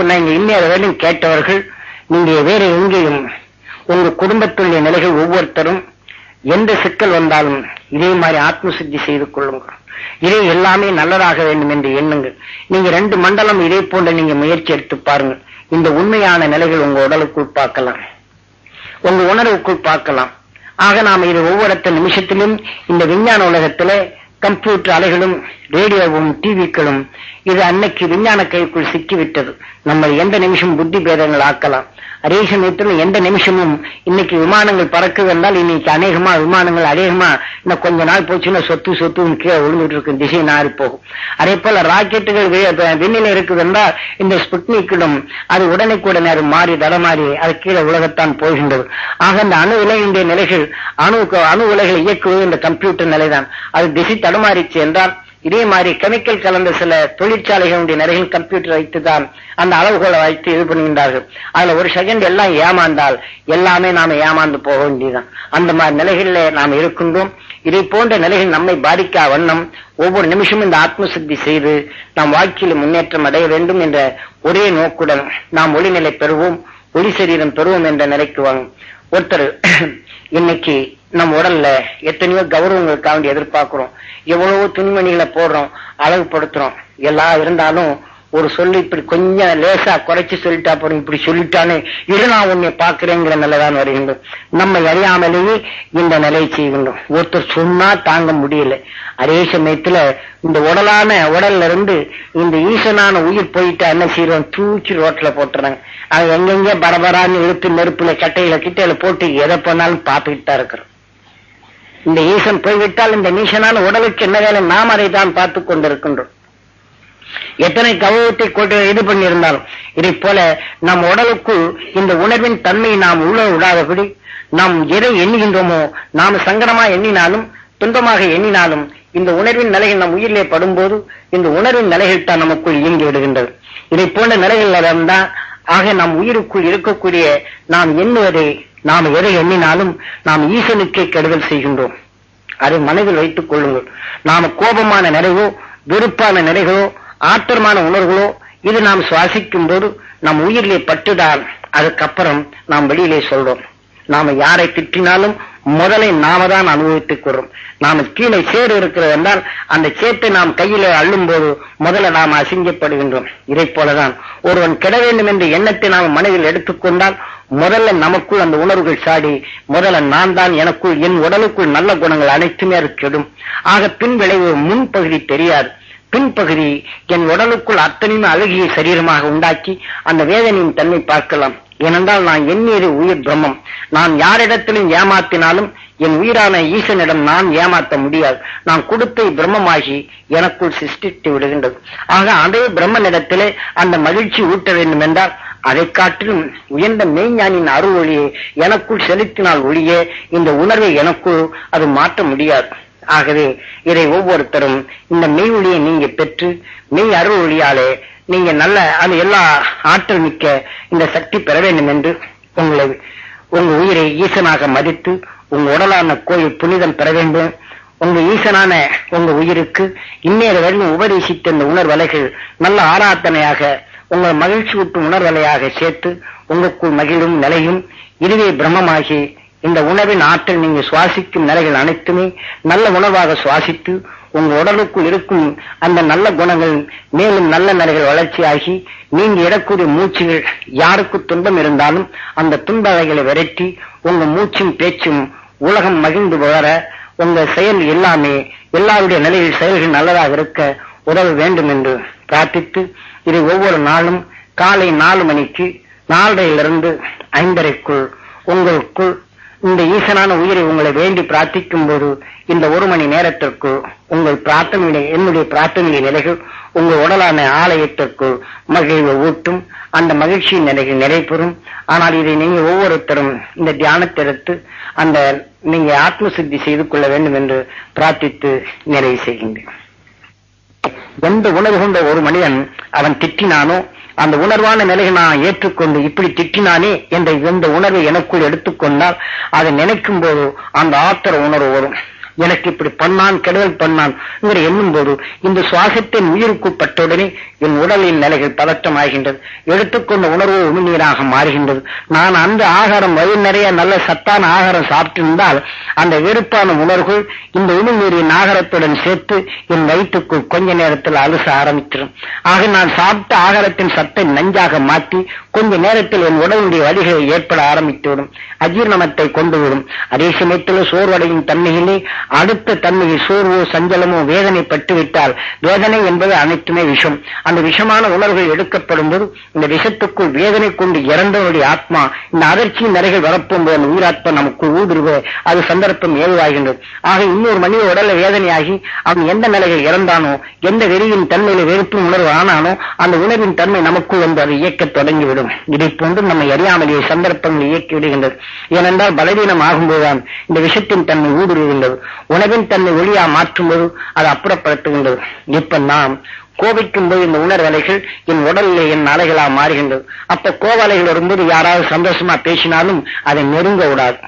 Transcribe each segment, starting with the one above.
இப்ப நீங்க இன்னொரு வேலையும் கேட்டவர்கள், நீங்க வேற எங்கேயும் உங்க குடும்பத்துடைய நிலைகள் ஒவ்வொருத்தரும் எந்த சிக்கல் வந்தாலும் இதே மாதிரி ஆத்ம சித்தி செய்து கொள்ளுங்கள். இதே எல்லாமே நல்லதாக வேண்டும் என்று எண்ணுங்கள். நீங்க 2 மண்டலம் இதே போன்ற நீங்க முயற்சி எடுத்து பாருங்க. இந்த உண்மையான நிலைகள் உங்க உடலுக்குள் பார்க்கலாம், உங்க உணர்வுக்குள் பார்க்கலாம். ஆக நாம இது ஒவ்வொரு நிமிஷத்திலும் இந்த விஞ்ஞான உலகத்திலே கம்ப்யூட்டர் அலைகளும் ரேடியோவும் டிவிக்களும் இது அன்னைக்கு விஞ்ஞான கைக்குள் சிக்கிவிட்டது. நம்ம எந்த நிமிஷம் புத்தி பேதங்கள் ஆக்கலாம். அதே சமயத்தில் எந்த நிமிஷமும் இன்னைக்கு விமானங்கள் பறக்குது என்றால் இன்னைக்கு அநேகமா விமானங்கள் அநேகமா இன்னும் கொஞ்ச நாள் போச்சுன்னா சொத்து கீழே விழுந்துட்டு இருக்கும், திசை நாரி போகும். அதே போல ராக்கெட்டுகள் விண்ணில இருக்குது என்றால் இந்த ஸ்புட்னிக்கிடம் அது உடனே மாறி தடமாறி அது கீழே உலகத்தான் போகின்றது. ஆக இந்த அணு உலகினுடைய நிலைகள் அணு உலகளை இயக்குவது இந்த கம்ப்யூட்டர் நிலைதான். அது திசை தடமாறிச்சு என்றால் இதே மாதிரி கெமிக்கல் கலந்த சில தொழிற்சாலைகளுடைய நிறைய கம்ப்யூட்டர் வைத்துதான் அந்த அளவுகோலை வைத்து இது பண்ணுகின்றார்கள். அதுல ஒரு செகண்ட் எல்லாம் ஏமாந்தால் எல்லாமே நாம ஏமாந்து போக வேண்டியதுதான். அந்த மாதிரி நிலைகளில் நாம் இருக்கின்றோம். இதை போன்ற நிலைகள் நம்மை பாதிக்கா வண்ணம் ஒவ்வொரு நிமிஷமும் இந்த ஆத்ம சித்தி செய்து நாம் வாழ்க்கையில் முன்னேற்றம் அடைய வேண்டும் என்ற ஒரே நோக்குடன் நாம் ஒளிநிலை பெறுவோம், ஒளி சரீரம் பெறுவோம் என்ற நிலைக்கு வாங்க. ஒருத்தர் இன்னைக்கு நம்ம உடல்ல எத்தனையோ கௌரவங்களுக்காக எதிர்பார்க்கிறோம், எவ்வளவோ துணிமணிகளை போடுறோம், அழகுபடுத்துறோம். எல்லாம் இருந்தாலும் ஒரு சொல்லி இப்படி கொஞ்சம் லேசா குறைச்சு சொல்லிட்டா போறோம், இப்படி சொல்லிட்டானே இது நான் உன்னை பாக்குறேங்கிற நிலைதான் வருகின்றோம். நம்ம அறியாமலேயே இந்த நிலையை செய்கின்றோம். ஒருத்தர் சொன்னா தாங்க முடியல. அதே சமயத்துல இந்த உடல்ல இருந்து இந்த ஈசனான உயிர் போயிட்டா என்ன செய்யறோம், தூக்கி ரோட்ல போட்டுறாங்க. அது எங்கெங்க பரபரான்னு இழுத்து நெருப்புல கிட்டையில போட்டு எதை பண்ணாலும் பார்த்துக்கிட்டு தான் இருக்கிறோம். இந்த ஈசன் போய்விட்டால் இந்த நீசனான உடலுக்கு என்ன வேலை, நாம் அதை தான் பார்த்து கொண்டிருக்கின்றோம். எத்தனை கௌரவத்தை கொண்டு இது பண்ணியிருந்தாலும் இதை போல நம் உடலுக்குள் இந்த உணர்வின் தன்மையை நாம் உள்ள விடாதபடி நாம் எதை எண்ணுகின்றோமோ, நாம் சங்கடமா எண்ணினாலும் துன்பமாக எண்ணினாலும் இந்த உணர்வின் நிலைகள் நம் உயிரிலே படும்போது இந்த உணர்வின் நிலைகள் தான் நமக்குள் இயங்கி விடுகின்றது. இதை போன்ற நிலைகள் தான். ஆக நம் உயிருக்குள் இருக்கக்கூடிய நாம் எண்ணுவதை நாம் எதை எண்ணினாலும் நாம் ஈசனுக்கே கெடுதல் செய்கின்றோம். அதை மனதில் வைத்துக் கொள்ளுங்கள். நாம கோபமான நிறைவோ வெறுப்பான நிறைகளோ ஆத்திரமான உணர்வுகளோ இது நாம் சுவாசிக்கும் போது நம் உயிரிலே பட்டுதான் அதுக்கப்புறம் நாம் வெளியிலே சொல்றோம். நாம யாரை திட்டினாலும் முதலை நாம தான் அனுபவித்துக் கொள்றோம். நாம கீழே சேறு இருக்கிறது என்றால் அந்த சேத்தை நாம் கையில அள்ளும் போது முதல்ல நாம் அசிங்கப்படுகின்றோம். இதை போலதான் ஒருவன் கெட வேண்டும் என்ற எண்ணத்தை நாம் மனதில் எடுத்துக்கொண்டால் முதல்ல நமக்குள் அந்த உணர்வுகள் சாடி முதல்ல நான் தான், எனக்குள் என் உடலுக்குள் நல்ல குணங்கள் அனைத்துமே அது கெடும். ஆக பின் விளைவு முன்பகுதி தெரியாது, பின்பகுதி என் உடலுக்குள் அத்தனையுமே அழகிய சரீரமாக உண்டாக்கி அந்த வேதனையின் தன்மை பார்க்கலாம். ஏனென்றால் நான் எண்ணியது உயிர் பிரம்மம். நான் யாரிடத்திலும் ஏமாத்தினாலும் என் உயிரான ஈசனிடம் நான் ஏமாற்ற முடியாது. நான் கொடுத்த பிரம்மமாகி எனக்குள் சிருஷ்டித்து விடுகின்றது. ஆக அதே பிரம்மனிடத்திலே அந்த மகிழ்ச்சி ஊட்ட வேண்டும் என்றால் அதை காட்டிலும் உயர்ந்த மெய்ஞானின் அருள் ஒளியை எனக்குள் செலுத்தினால் ஒளியே இந்த உணர்வை எனக்குள் அது மாற்ற முடியாது. ஆகவே இதை ஒவ்வொருத்தரும் இந்த மெய் ஒளியை நீங்க பெற்று மெய் அருள் ஒளியாலே நீங்க நல்ல அது எல்லா ஆற்றல் மிக்க இந்த சக்தி பெற வேண்டும் என்று உங்க உயிரை ஈசனாக மதித்து உங்க உடலான கோயில் புனிதம் பெற வேண்டும். உங்க ஈசனான உங்க உயிருக்கு இன்னேறு வரையும் உபதேசித்த இந்த உணர்வலைகள் நல்ல ஆராதனையாக உங்கள் மகிழ்ச்சி ஊட்டும் உணர்வலையாக சேர்த்து உங்களுக்குள் மகிழும் நிலையும் இதுவே பிரம்மமாகி இந்த உணவின் ஆற்றல் நீங்க சுவாசிக்கும் நிலைகள் அனைத்துமே நல்ல உணவாக சுவாசித்து உங்க உடலுக்குள் இருக்கும் அந்த நல்ல குணங்கள் மேலும் நல்ல நிலைகள் வளர்ச்சியாகி நீங்க இடக்கூடிய மூச்சுகள் யாருக்கு துன்பம் இருந்தாலும் அந்த துன்பங்களை விரட்டி உங்க மூச்சும் பேச்சும் உலகம் மகிழ்ந்து வளர உங்க செயல் எல்லாமே எல்லாருடைய நிலையில் செயல்கள் நல்லதாக இருக்க உதவ வேண்டும் என்று பிரார்த்தித்து இதை ஒவ்வொரு நாளும் காலை 4 மணிக்கு 4:30 5:30 உங்களுக்குள் இந்த ஈசனான உயிரை உங்களை வேண்டி பிரார்த்திக்கும் போது இந்த 1 மணி நேரத்திற்கு உங்கள் என்னுடைய பிரார்த்தனை நிலைகள் உங்கள் உடலான ஆலயத்திற்கு மகிழ்வை ஊட்டும். அந்த மகிழ்ச்சியின் நிலைகள் நிறைபெறும். ஆனால் இதை நீங்க ஒவ்வொருத்தரும் இந்த தியானத்தை எடுத்து அந்த நீங்க ஆத்ம சித்தி செய்து கொள்ள வேண்டும் என்று பிரார்த்தித்து நிறைவு செய்கின்றேன். எந்த உணர்வு கொண்ட ஒரு மனிதன் அவன் திட்டினானோ அந்த உணர்வான நிலையை நான் ஏற்றுக்கொண்டு இப்படி திட்டினானே என்ற இந்த உணர்வை எனக்குள் எடுத்துக்கொண்டால் அதை நினைக்கும் போது அந்த ஆத்திர உணர்வு வரும். எனக்கு இப்படி பண்ணான், கெடுதல் பண்ணான் எண்ணும் போது இந்த சுவாசத்தின் உயிருக்கு பட்டவுடனே என் உடலின் நிலைகள் பதற்றமாகின்றது. எடுத்துக்கொண்ட உணர்வு உமிழ்நீராக மாறுகின்றது. நான் அந்த ஆகாரம் வயிறு நிறைய நல்ல சத்தான ஆகாரம் சாப்பிட்டிருந்தால் அந்த வெறுப்பான உணர்வுகள் இந்த உமிழ்நீரின் ஆகாரத்துடன் சேர்த்து என் வயிற்றுக்குள் கொஞ்ச நேரத்தில் அலச ஆரம்பித்திடும். ஆக நான் சாப்பிட்ட ஆகாரத்தின் சத்தை நஞ்சாக மாற்றி கொஞ்ச நேரத்தில் என் உடலுடைய வலிகளை ஏற்பட ஆரம்பித்துவிடும். அஜீர்ணமத்தை கொண்டுவிடும். அதே சமயத்தில் சோர்வடையும் தன்மையிலே அடுத்த தன்மையில் சோர்வோ சஞ்சலமோ வேதனை பட்டுவிட்டால் வேதனை என்பது அனைத்துமே விஷம். அந்த விஷமான உணர்வுகள் எடுக்கப்படும் போது இந்த விஷத்துக்குள் வேதனை கொண்டு இறந்தவனுடைய ஆத்மா இந்த அதிர்ச்சியின் நிறைகள் வரப்போம்போது அந்த உயிராத்மா நமக்குள் ஊடுருவ அது சந்தர்ப்பம் ஏதுவாகின்றது. ஆக இன்னொரு மனித உடல்ல வேதனையாகி அவன் எந்த நிலையில் இறந்தானோ, எந்த வெறியின் தன்மையில வெறுப்பு உணர்வு ஆனானோ அந்த உணர்வின் தன்மை நமக்குள் வந்து அதை இயக்க தொடங்கிவிடும். இதை போன்று நம்மை அறியாமலேயே சந்தர்ப்பங்களை இயக்கி விடுகின்றது. ஏனென்றால் பலவீனம் ஆகும்போதுதான் இந்த விஷத்தின் தன்மை ஊடுருவுகின்றது. உணவின் தன்மை ஒளியா மாற்றும்போது அது அப்புறப்படுத்துகின்றது. இப்ப நாம் கோபிக்கும் போது இந்த உணர்வலைகள் என் உடலிலே என் அலைகளா மாறுகின்றது. அப்ப கோவலைகள் வரும்போது யாராவது சந்தோஷமா பேசினாலும் அதை நெருங்க விடாது.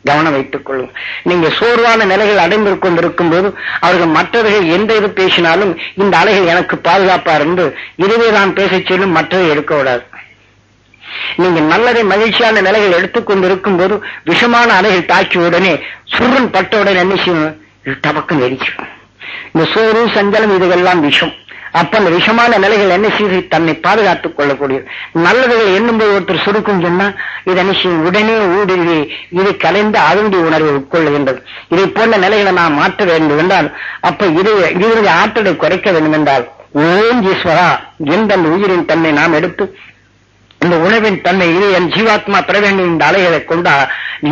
கவனம் வைத்துக் கொள்ளும். நீங்க சோர்வான நிலைகள் அடைந்து கொண்டிருக்கும் போது அவர்கள் மற்றவர்கள் எந்த இது பேசினாலும் இந்த அலைகள் எனக்கு பாதுகாப்பா இருந்து இதுவே நான் பேசச் சொல்லும் மற்றதை எடுக்க விடாது. நீங்க நல்லதை மகிழ்ச்சியான நிலைகள் எடுத்துக்கொண்டிருக்கும் போது விஷமான அலைகள் தாக்கி உடனே சுருன் பட்ட உடனே என்ன செய்யணும்? டபக்கு நெரிச்சிடும். இந்த சோறு சஞ்சலம் இதுகெல்லாம் விஷம். அப்ப அந்த விஷமான நிலைகள் என்ன செய்து தன்னை பாதுகாத்துக் கொள்ளக்கூடியது. நல்லதுகள் எண்ணும்போது ஒருத்தர் சுருக்கும் சொன்னா இது என்ன செய்யும்? உடனே ஊடுருவி இது கலைந்து அதனுடைய உணர்வை உட்கொள்ளுகின்றது. இதை போன்ற நிலைகளை நாம் மாற்ற வேண்டும் என்றால் அப்ப இதனுடைய ஆற்றலை குறைக்க வேண்டும் என்றால் ஓம் ஈஸ்வரா எந்த அந்த உயிரின் தன்னை நாம் எடுத்து இந்த உணவின் தன்மை இது என் ஜீவாத்மா பெற வேண்டும். இந்த அலைகளை கொண்டா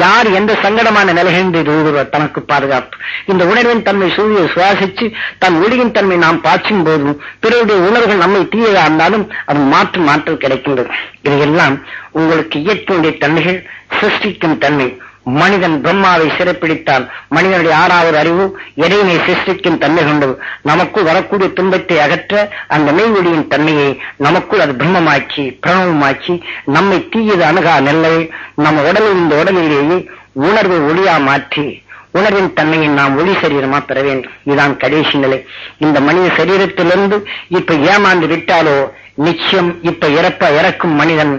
யார் எந்த சங்கடமான நிலைகள் தனக்கு பாதுகாப்பு. இந்த உணர்வின் தன்மை சூரிய சுவாசிச்சு தன் ஒளியின் தன்மை நாம் பாய்ச்சும் போதும் பிறருடைய உணர்வுகள் நம்மை தீயதா இருந்தாலும் அது மாற்றல் கிடைக்கின்றது. இதையெல்லாம் உங்களுக்கு இயற்கையுடைய தன்மைகள் சிருஷ்டிக்கும் தன்மை. மனிதன் பிரம்மாவை சிறைப்பிடித்தான். மனிதனுடைய 6வது அறிவு எதையினை சிருஷ்டிக்கும் தன்மை கொண்டது. நமக்குள் வரக்கூடிய துன்பத்தை அகற்ற அந்த மெய்வொழியின் தன்மையை நமக்குள் அது பிரம்மமாக்கி பிரணவமாக்கி நம்மை தீயது அணுகா நெல்லை நம்ம உடலில் இந்த உடலிலேயே உணர்வை ஒளியா மாற்றி உணர்வின் தன்மையை நாம் ஒளி சரீரமா பெற வேண்டும். இதுதான் கடைசி நிலை. இந்த மனித சரீரத்திலிருந்து இப்ப ஏமாந்து விட்டாலோ நிச்சயம் இப்ப இறக்கும் மனிதன்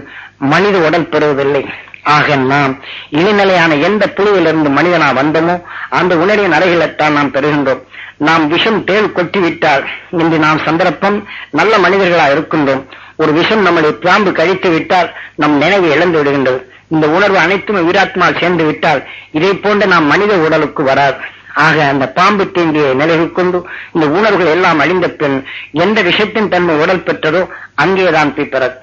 மனித உடல் பெறுவதில்லை. ஆக நாம் இளைநிலையான எந்த புழுவிலிருந்து மனிதனா வந்தோமோ அந்த உணர்வின் அறைகளைத்தான் நாம் பெறுகின்றோம். நாம் விஷம் தேள் கொட்டிவிட்டால் இன்று நாம் சந்தர்ப்பம் நல்ல மனிதர்களா இருக்கின்றோம். ஒரு விஷம் நம்முடைய பாம்பு கழித்து விட்டால் நம் நினைவு இழந்து விடுகின்றது. இந்த உணர்வு அனைத்தும் உயிராத்மா சேர்ந்து விட்டால் இதை போன்ற நாம் மனித உடலுக்கு வராது. ஆக அந்த பாம்பு தீண்டிய நிலைகள் கொண்டு இந்த உணர்வுகள் எல்லாம் அழிந்த பின் எந்த விஷத்தின் தன்மை உடல் பெற்றதோ அங்கேதான் பெற.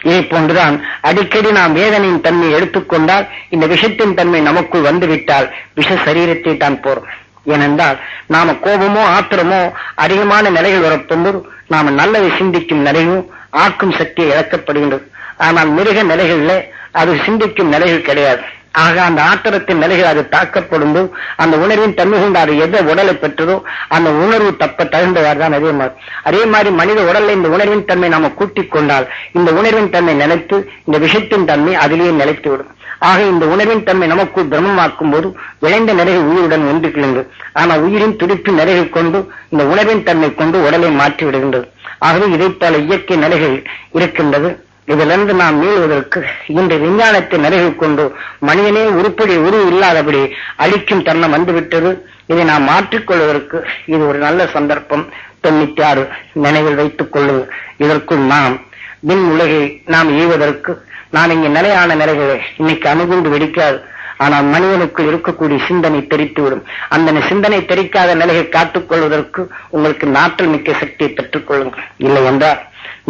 இதை போன்றுதான் அடிக்கடி நாம் வேதனையின் தன்மை எடுத்துக்கொண்டால் இந்த விஷத்தின் தன்மை நமக்குள் வந்துவிட்டால் விஷ சரீரத்தை தான் போறோம். ஏனென்றால் நாம கோபமோ ஆத்திரமோ அதிகமான நிலைகள் வரப்போது நாம நல்லதை சிந்திக்கும் நிலையும் ஆக்கும் சக்தியை இழக்கப்படுகின்றது. ஆனால் மிருக நிலைகள்ல அது சிந்திக்கும் நிலைகள் கிடையாது. ஆக அந்த ஆத்திரத்தின் நிலைகள் அது தாக்கப்படும் போது அந்த உணர்வின் தன்மை கொண்டு அது எதை உடலை பெற்றதோ அந்த உணர்வு தப்ப தகுந்தவாறு தான் அதே மாதிரி மனித உடல்ல இந்த உணர்வின் தன்மை நாம கூட்டிக் கொண்டால் இந்த உணர்வின் தன்மை நிலைத்து இந்த விஷத்தின் தன்மை அதிலேயே நிலைத்துவிடும். ஆக இந்த உணர்வின் தன்மை நமக்குள் பிரம்மமாக்கும் போது விளைந்த நிலைகள் உயிருடன் ஒன்று கிழங்கு. ஆனால் உயிரின் துடிப்பின் நிலைகள் கொண்டு இந்த உணர்வின் தன்மை கொண்டு உடலை மாற்றி விடுகின்றது. ஆகவே இதை பல இயற்கை நிலைகள் இருக்கின்றது. இதிலிருந்து நாம் மீள்வதற்கு இந்த விஞ்ஞானத்தை நிறைவு கொண்டு மனிதனே உருப்படி உருவு இல்லாதபடி அழிக்கும் தருணம் வந்துவிட்டது. இதை நாம் மாற்றிக்கொள்வதற்கு இது ஒரு நல்ல சந்தர்ப்பம். 96 நினைவில் வைத்துக் கொள்ளுங்கள். இதற்குள் நாம் மின் உலகை நாம் ஈவதற்கு நான் இங்கே நிலையான நிலைகளை இன்னைக்கு அணுகுண்டு வெடிக்காது. ஆனால் மனிதனுக்குள் இருக்கக்கூடிய சிந்தனை தெரித்துவிடும். அந்த சிந்தனை தெரிக்காத நிலையை காத்துக் கொள்வதற்கு உங்களுக்கு நாற்றல் மிக்க சக்தியை பெற்றுக் கொள்ளுங்கள். இல்லை என்றால்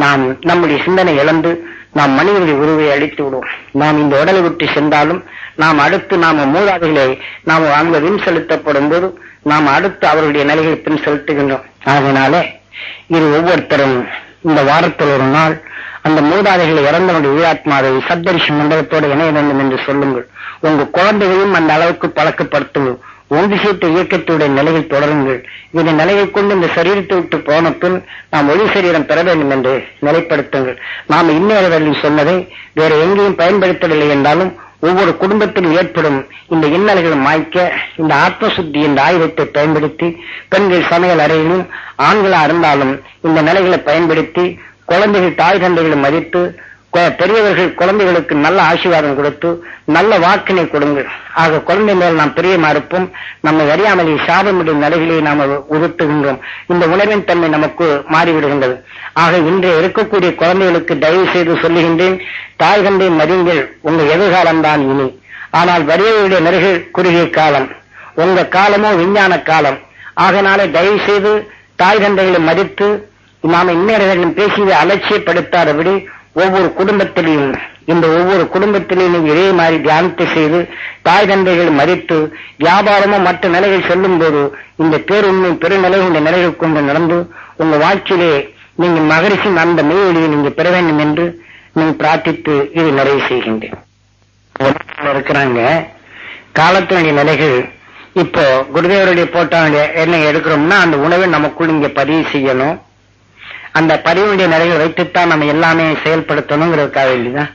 நாம் நம்முடைய சிந்தனை இழந்து நாம் மனிதனுடைய உருவை அழித்து விடுவோம். நாம் இந்த உடலை விட்டு சென்றாலும் நாம் அடுத்து நாம மூதாதைகளை நாம் அங்க வின் செலுத்தப்படும் போது நாம் அடுத்து அவருடைய நிலைகளை பின் செலுத்துகின்றோம். அதனால இது ஒவ்வொருத்தரும் இந்த வாரத்தில் ஒரு நாள் அந்த மூதாதைகளை இறந்தவனுடைய உயிராத்மாவை சப்தரிஷி மண்டலத்தோடு இணைய வேண்டும் என்று சொல்லுங்கள். உங்க குழந்தைகளையும் அந்த அளவுக்கு பழக்கப்படுத்துங்கள். ஒன்று சேர்த்த இயக்கத்துடைய நிலையில் தொடருங்கள். இந்த நிலையை கொண்டு இந்த சரீரத்தை விட்டு போன பின் நாம் ஒளி சரீரம் பெற வேண்டும் என்று நிலைப்படுத்துங்கள். நாம் இன்னொருவரில் சொன்னதை வேற எங்கேயும் பயன்படுத்தவில்லை என்றாலும் ஒவ்வொரு குடும்பத்திலும் ஏற்படும் இந்த இன்னல்களை மாய்க்க இந்த ஆத்மசுத்தி என்ற ஆயுதத்தை பயன்படுத்தி பெண்கள் சமையல் அறையிலும் ஆண்களா இருந்தாலும் இந்த நிலைகளை பயன்படுத்தி குழந்தைகள் தாய் தந்தைகளை மதித்து பெரியவர்கள் குழந்தைகளுக்கு நல்ல ஆசீர்வாதம் கொடுத்து நல்ல வாக்கினை கொடுங்கள். ஆக குழந்தை மேல் நாம் பிரியமா இருப்போம். நம்மை அறியாமலே சாபமிடும் நிலைகளை நாம் உறுத்துகின்றோம். இந்த உணர்வின் தன்மை நமக்கு மாறிவிடுகின்றது. ஆக இன்றைய இருக்கக்கூடிய குழந்தைகளுக்கு தயவு செய்து சொல்லுகின்றேன், தாய் தந்தை மதிங்கள். உங்க எதிர்காலம்தான் இனி. ஆனால் வரியவருடைய நிலைகள் குறுகிய காலம், உங்க காலமோ விஞ்ஞான காலம். ஆகனாலே தயவு செய்து தாய் தந்தைகளை மதித்து நாம இன்னும் பேசியதை அலட்சியப்படுத்தாதபடி ஒவ்வொரு குடும்பத்திலையும் இதே மாதிரி தியானத்தை செய்து தாய் தந்தைகள் மதித்து வியாபாரமோ மற்ற நிலைகள் செல்லும் போது இந்த பேருண்மை பெருநிலை இந்த நிலைகள் கொண்டு நடந்து உங்க வாழ்க்கையிலே நீங்க மகரிஷின் அந்த மெய்வெளியை நீங்க பெற வேண்டும் என்று நீங்க பிரார்த்தித்து இது நிறைவு செய்கின்றேன். இருக்கிறாங்க காலத்தினுடைய நிலைகள். இப்போ குருதேவருடைய போட்டாங்க என்ன எடுக்கிறோம்னா அந்த உணவை நமக்குள் இங்க பதிவு செய்யணும். அந்த பதிவுடைய நிலைகளை வைத்துத்தான் நம்ம எல்லாமே செயல்படுத்தணுங்கிறதுக்காக வேண்டிதான்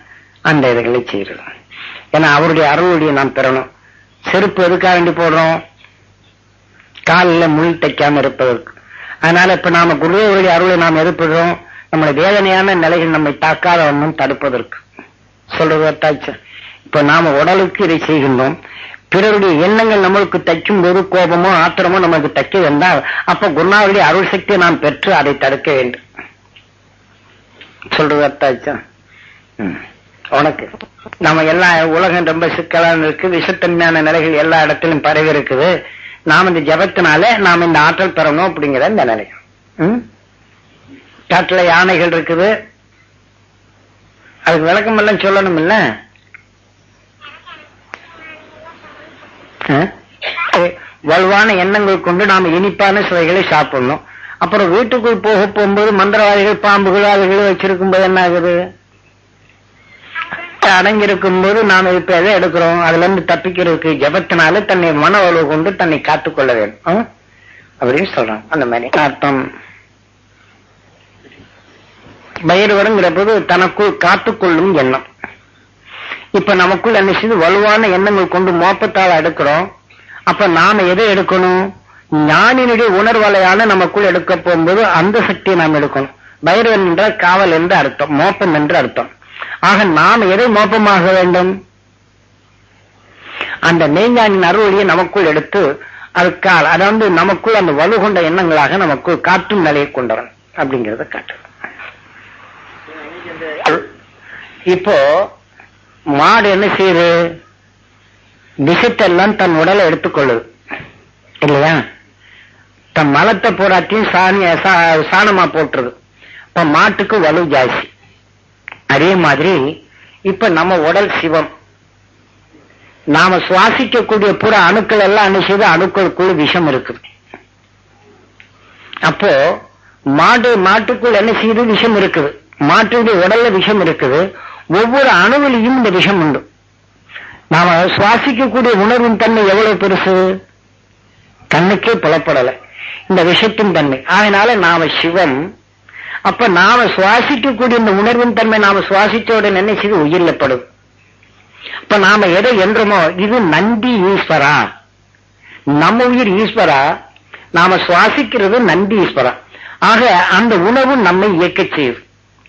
அந்த இதுகளை செய்யறோம். ஏன்னா அவருடைய அருளுடைய நாம் பெறணும். செருப்பு எதுக்காக வேண்டி போடுறோம்? காலில் முள் தைக்காம இருப்பதற்கு. அதனால இப்ப நாம குருதேவருடைய அருளை நாம் எதிர்ப்படுறோம், நம்மளை வேதனையான நிலைகள் நம்மை தாக்காத ஒன்றும் தடுப்பதற்கு சொல்றதாச்சு. இப்ப நாம உடலுக்கு இதை செய்கின்றோம். பிறருடைய எண்ணங்கள் நம்மளுக்கு தைக்கும் போது கோபமோ ஆத்திரமோ நமக்கு தைக்க வேண்டாம். அப்ப குருநாவுடைய அருள் சக்தியை நாம் பெற்று அதை தடுக்க வேண்டும். சொல்றதாச்சா? உனக்கு நம்ம எல்லா உலகம் ரொம்ப சிக்கலான இருக்கு, விஷத்தன்மையான நிலைகள் எல்லா இடத்திலும் பரவி இருக்குது. நாம் இந்த ஜபத்தினால நாம் இந்த ஆற்றல் பெறணும் அப்படிங்கிற இந்த நிலை. காட்டுல யானைகள் இருக்குது, அதுக்கு விளக்கம் எல்லாம் சொல்லணும் இல்ல? வலுவான எண்ணங்கள் கொண்டு நாம இனிப்பான சுவைகளை சாப்பிடணும். அப்புறம் வீட்டுக்குள் போகும்போது மந்திரவாதிகள் பாம்புகள் அதுகளை வச்சிருக்கும் போது என்ன ஆகுது? அடங்கியிருக்கும் போது நாம இப்ப எதை எடுக்கிறோம்? அதுல இருந்து தப்பிக்கிறதுக்கு ஜபத்தினால தன்னை மன வலு கொண்டு தன்னை காத்துக்கொள்ள வேண்டும் அப்படின்னு சொல்றான். அந்த மாதிரி அர்த்தம். பயிர் வருங்கிற போது தனக்குள் காத்துக்கொள்ளும் எண்ணம். இப்ப நமக்குள் என்ன செய்து வலுவான எண்ணங்கள் கொண்டு மோப்பத்தால் எடுக்கிறோம். அப்ப நாம எதை எடுக்கணும்? ஞானினுடைய உணர்வலையான நமக்குள் எடுக்க போகும்போது அந்த சக்தியை நாம் எடுக்கணும். பைரவன் என்ற காவல் என்று அர்த்தம், மோப்பம் என்று அர்த்தம். ஆக நாம் எதை மோப்பமாக வேண்டும்? அந்த மெய்ஞானின் அருளியை நமக்குள் எடுத்து அதுக்கால் அதாவது நமக்குள் அந்த வலு கொண்ட எண்ணங்களாக நமக்குள் காட்டும் நிலையை கொண்டவன் அப்படிங்கறத காட்டு. இப்போ மாடு என்ன செய்யுது? விஷத்தெல்லாம் தன் உடலை எடுத்துக்கொள்ளுது இல்லையா? தன் மலத்தை போராட்டியும் சாணமா போட்டுருது. இப்ப மாட்டுக்கு வலு ஜாஸ்தி. அதே மாதிரி இப்ப நம்ம உடல் சிவம், நாம சுவாசிக்கக்கூடிய புற அணுக்கள் எல்லாம் என்ன செய்து அணுக்களுக்குள்ள விஷம் இருக்குது. அப்போ மாட்டுக்குள் என்ன செய்யுது? விஷம் இருக்குது. மாட்டுடைய உடல்ல விஷம் இருக்குது. ஒவ்வொரு அணுவிலையும் இந்த விஷம் உண்டு. நாம சுவாசிக்கக்கூடிய உணர்வின் தன்மை எவ்வளவு பெருசு? கண்ணுக்கே புலப்படலை இந்த விஷத்தின் தன்மை. அதனால நாம சிவம். அப்ப நாம சுவாசிக்கக்கூடிய இந்த உணர்வின் தன்மை நாம சுவாசிச்சோட என்ன செய்து உயிரில படும். இப்ப நாம எதை என்றமோ இது நந்தி ஈஸ்வரா, நம்ம உயிர் ஈஸ்வரா, நாம சுவாசிக்கிறது நந்தி ஈஸ்வரா. ஆக அந்த உணர்வு நம்மை இயக்க செய்யுது.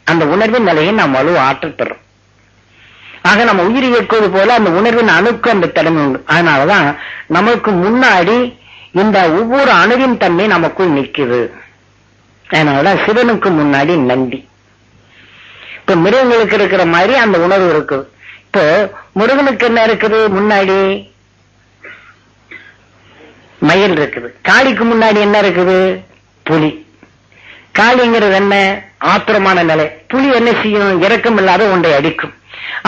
அந்த உணர்வின் நிலையை நாம் வலு ஆற்றல் பெறும். ஆக நம்ம உயிர் இயக்குவது போல அந்த உணர்வின் அணுக்கு அந்த திறமை உண்டு. அதனாலதான் நமக்கு முன்னாடி இந்த ஒவ்வொரு அணுவின் தன்மை நமக்குள் நிற்குது. அதனாலதான் சிவனுக்கு முன்னாடி நந்தி. இப்ப மிருகங்களுக்கு இருக்கிற மாதிரி அந்த உணர்வு இருக்குது. இப்போ முருகனுக்கு என்ன இருக்குது? முன்னாடி மயில் இருக்குது. காளிக்கு முன்னாடி என்ன இருக்குது? புலி. காளிங்கிறது என்ன? ஆத்திரமான நிலை. புலி என்ன செய்யும்? இரக்கம் இல்லாத ஒன்றை அடிக்கும்.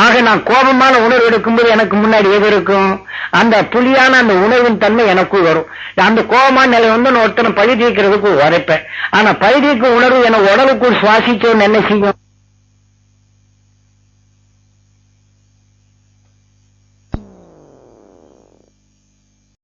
ஆக நான் கோபமான உணர்வு எடுக்கும்போது எனக்கு முன்னாடி எது இருக்கும்? அந்த புலியான அந்த உணர்வின் தன்மை எனக்குள் வரும். அந்த கோபமான நிலை நான் ஒருத்தனை பழி தீர்க்கிறதுக்கு உரைப்பேன். ஆனா பழி தீர்க்கும் உணர்வு என உடலுக்குள் சுவாசிச்சோன்னு என்ன செய்யும்?